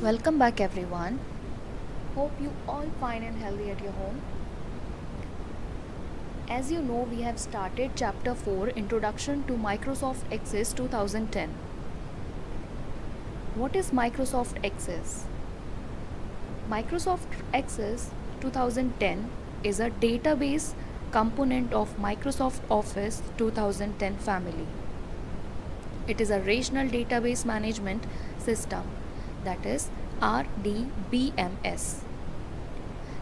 Welcome back everyone. Hope you all fine and healthy at your home. As you know, we have started chapter 4, Introduction to Microsoft Access 2010. What is Microsoft Access? Microsoft Access 2010 is a database component of Microsoft Office 2010 family. It is a relational database management system, that is RDBMS,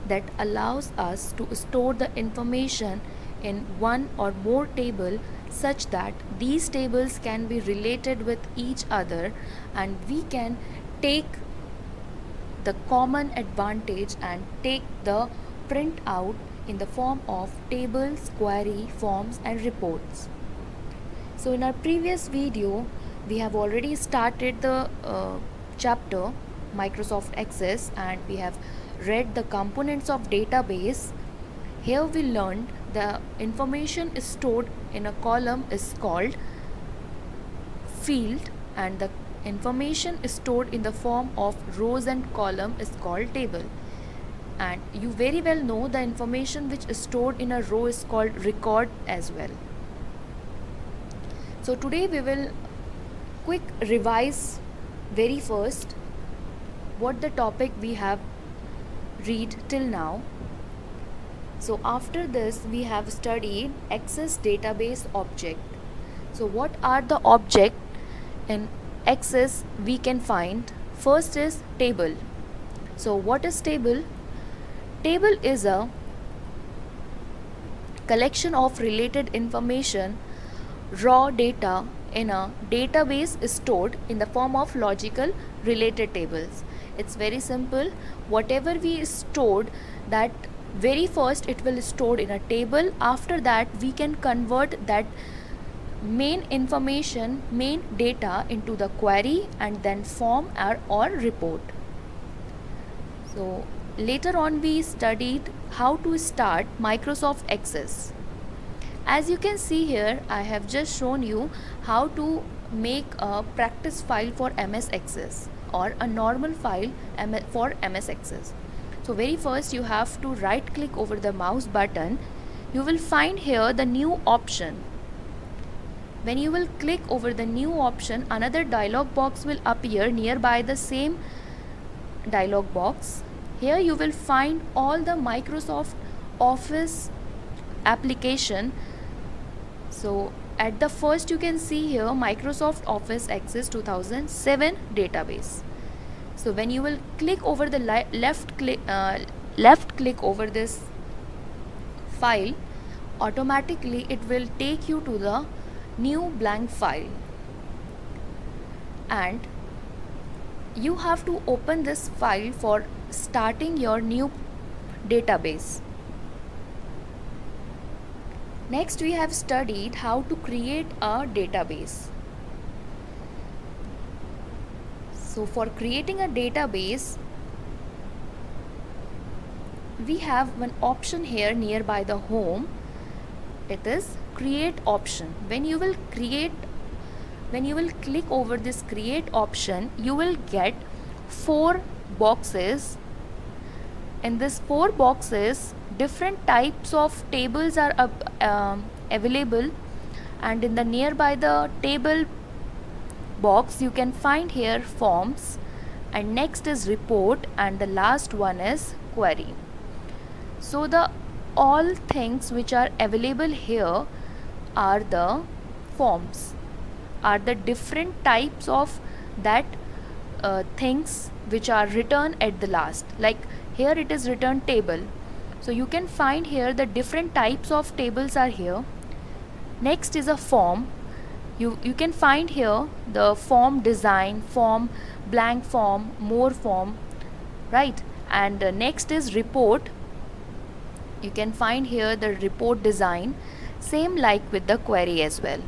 that allows us to store the information in one or more table such that these tables can be related with each other, and we can take the common advantage and take the printout in the form of tables, query, forms and reports. So in our previous video, we have already started the chapter Microsoft Access, and we have read the components of database. Here we learned the information is stored in a column is called field, and the information is stored in the form of rows and column is called table. And you very well know the information which is stored in a row is called record as well. So today we will quick revise very first what the topic we have read till now. So after this we have studied Access database object. So what are the object in Access we can find? First is table. So what is table? Table is a collection of related information, raw data in a database is stored in the form of logical related tables. It's very simple. Whatever we stored, that very first it will stored in a table. After that we can convert that main information, main data into the query and then form or report. So later on we studied how to start Microsoft Access. As you can see here, I have just shown you how to make a practice file for MS Access or a normal file for MS Access. So very first you have to right click over the mouse button. You will find here the new option. When you will click over the new option, another dialog box will appear nearby the same dialog box. Here you will find all the Microsoft Office application. So at the first you can see here Microsoft Office Access 2007 database. So when you will click over the left click over this file, automatically it will take you to the new blank file, and you have to open this file for starting your new database. Next we have studied how to create a database. So for creating a database, we have one option here nearby the home. It is create option. When you will click over this create option, you will get 4 boxes. In this 4 boxes, different types of tables are available, and in the nearby the table box you can find here forms, and next is report, and the last one is query. So the all things which are available here are the forms, are the different types of that things which are written at the last. Like here it is written table, so you can find here the different types of tables are here. Next is a form. You can find here the form design, form, blank form, more form, right? And next is report. You can find here the report design, same like with the query as well.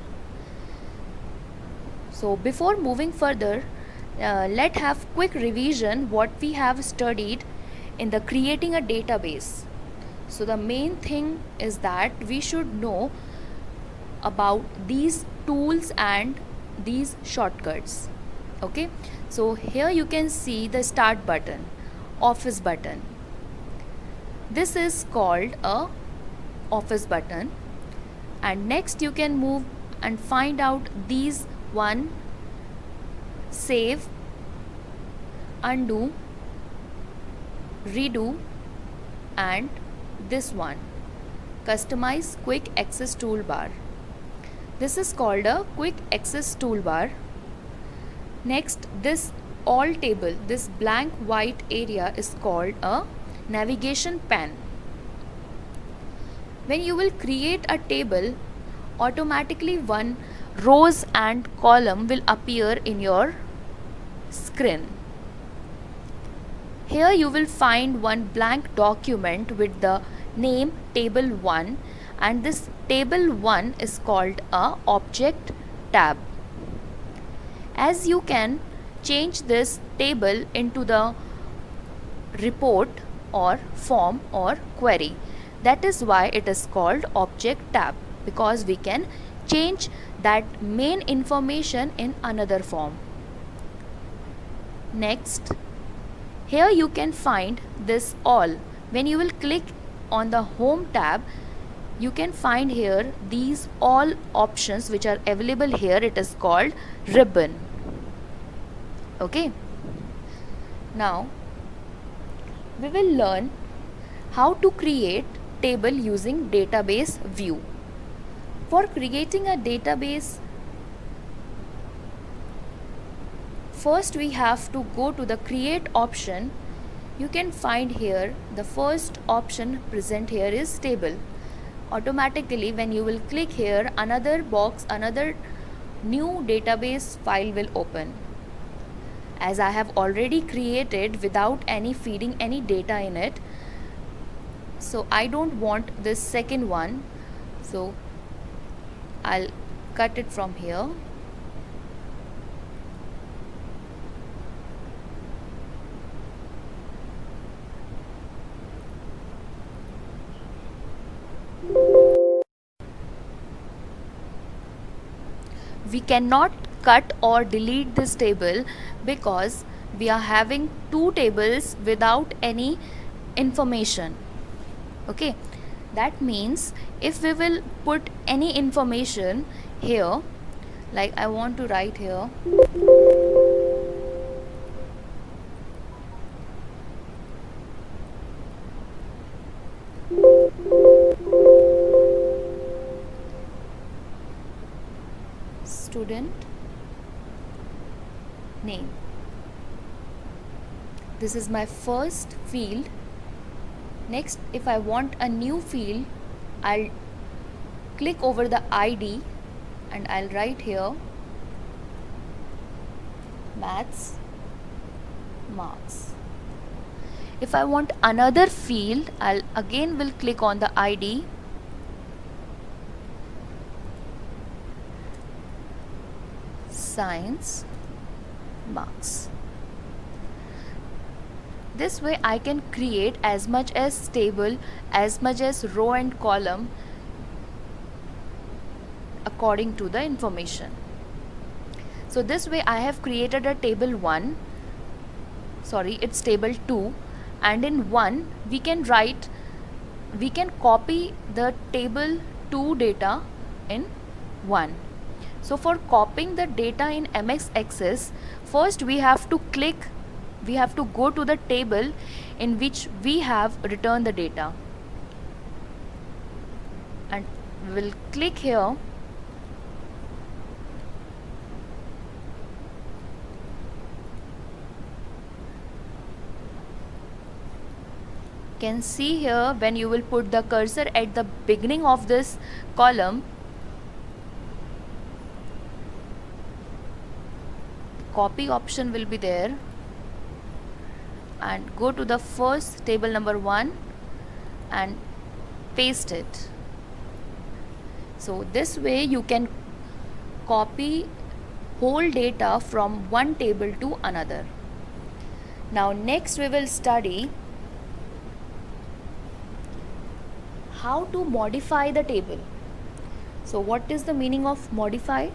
So before moving further, let's have quick revision what we have studied in the creating a database. So the main thing is that we should know about these tools and these shortcuts. Okay, so here you can see the start button, office button. This is called a office button. And next you can move and find out these one, save, undo, redo, and this one, customize quick access toolbar. This is called a quick access toolbar. Next, this all table, this blank white area is called a navigation pane. When you will create a table, automatically one rows and column will appear in your screen. Here you will find one blank document with the name table 1, and this table 1 is called a object tab. As you can change this table into the report or form or query. That is why it is called object tab, because we can change that main information in another form. Next, here you can find this all. When you will click on the home tab, you can find here these all options which are available here. It is called ribbon. Okay, now we will learn how to create table using database view. For creating a database, first we have to go to the create option. You can find here the first option present here is table. Automatically when you will click here, another box, another new database file will open. As I have already created without any feeding any data in it, so I don't want this second one, so I'll cut it from here. We cannot cut or delete this table because we are having two tables without any information. Okay, that means if we will put any information here, like I want to write here student name. This is my first field. Next, if I want a new field, I'll click over the ID and I'll write here maths marks. If I want another field, I'll again will click on the ID science marks. This way I can create as much as table, as much as row and column according to the information. So this way I have created a table 1, sorry, it's table 2, and in 1 we can copy the table 2 data in 1. So for copying the data in MX Access, first we have to go to the table in which we have returned the data, and we will click here. Can see here when you will put the cursor at the beginning of this column, copy option will be there, and go to the first table number 1 and paste it. So this way you can copy whole data from one table to another. Now next we will study how to modify the table. So what is the meaning of modify?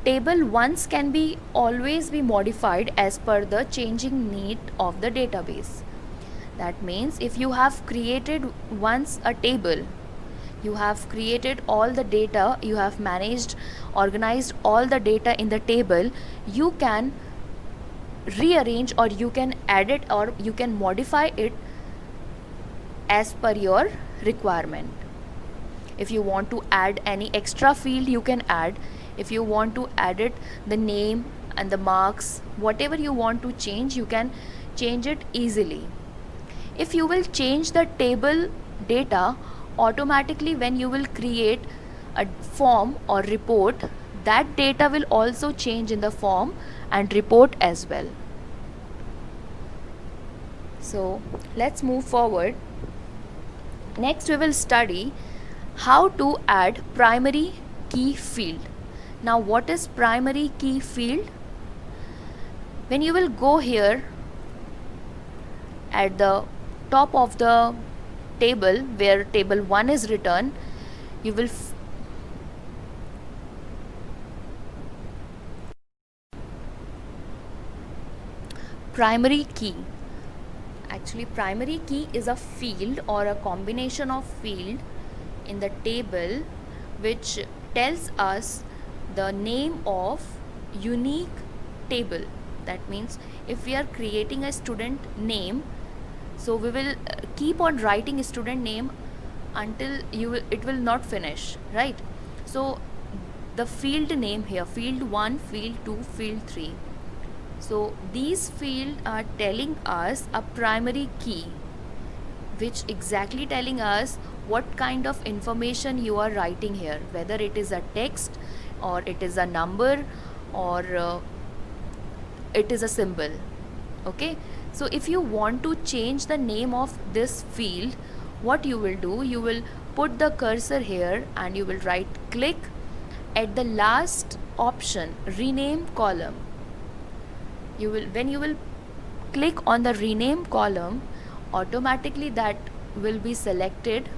table once can be always be modified as per the changing need of the database. That means if you have created once a table, you have created all the data, you have managed, organized all the data in the table, you can rearrange or you can edit or you can modify it as per your requirement. If you want to add any extra field, you can add. If you want to edit the name and the marks, whatever you want to change, you can change it easily. If you will change the table data, automatically when you will create a form or report, that data will also change in the form and report as well. So let's move forward. Next we will study how to add primary key field. Now what is primary key field? When you will go here at the top of the table where table 1 is written, you will primary key. Actually primary key is a field or a combination of field in the table which tells us the name of unique table. That means if we are creating a student name, so we will keep on writing student name until it will not finish, right? So the field name here, field 1, field 2, field 3. So these fields are telling us a primary key, which exactly telling us what kind of information you are writing here, whether it is a text or it is a number or it is a symbol. Okay, so if you want to change the name of this field, what you will do, you will put the cursor here and you will right click at the last option, rename column. When you will click on the rename column, automatically that will be selected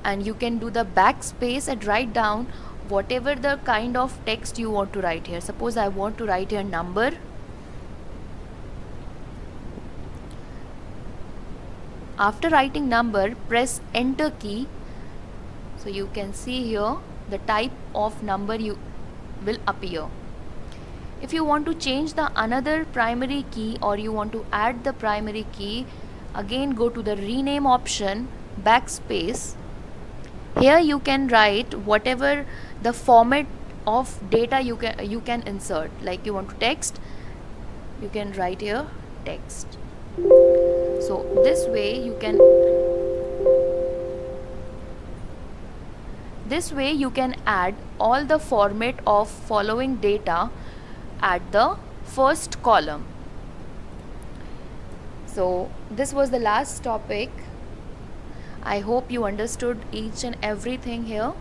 and you can do the backspace and write down whatever the kind of text you want to write here. Suppose I want to write here number. After writing number, press enter key. So you can see here the type of number you will appear. If you want to change the another primary key or you want to add the primary key, again go to the rename option, backspace. Here you can write whatever the format of data you can insert. Like you want to text, you can write here text. So this way you can add all the format of following data at the first column. So this was the last topic. I hope you understood each and everything here.